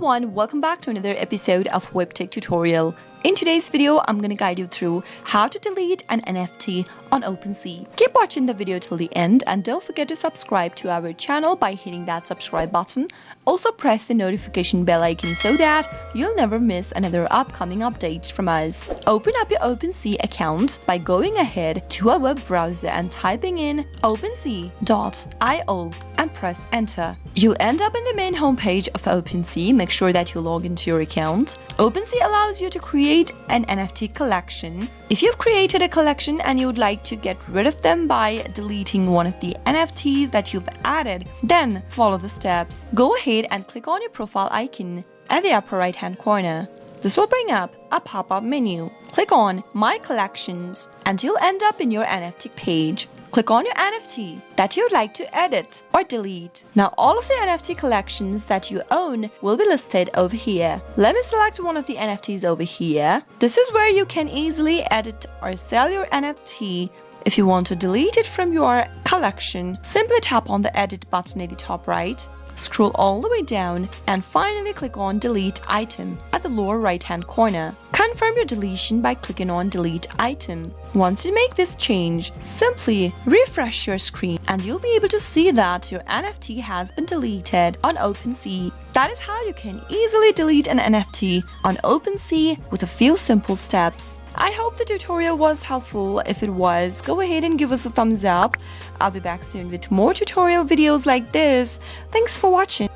everyone, welcome back to another episode of Webtech Tutorial. In today's video, I'm going to guide you through how to delete an NFT on OpenSea. Keep watching the video till the end and don't forget to subscribe to our channel by hitting that subscribe button. Also press the notification bell icon so that you'll never miss another upcoming updates from us. Open up your OpenSea account by going ahead to a web browser and typing in OpenSea.io and press enter. You'll end up in the main homepage of OpenSea. Make sure that you log into your account. OpenSea allows you to create an NFT collection. If you've created a collection and you would like to get rid of them by deleting one of the NFTs that you've added, then follow the steps. Go ahead and click on your profile icon at the upper right hand corner. This will bring up a pop-up menu. Click on My Collections and you'll end up in your NFT page. Click on your NFT that you'd like to edit or delete. Now all of the NFT collections that you own will be listed over here. Let me select one of the NFTs over here. This is where you can easily edit or sell your NFT. If you want to delete it from your collection, simply tap on the edit button at the top right. Scroll all the way down and finally click on Delete Item at the lower right hand corner. Confirm your deletion by clicking on Delete Item. Once you make this change, simply refresh your screen and you'll be able to see that your NFT has been deleted on OpenSea. That is how you can easily delete an NFT on OpenSea with a few simple steps. I hope the tutorial was helpful. If it was, go ahead and give us a thumbs up. I'll be back soon with more tutorial videos like this. Thanks for watching.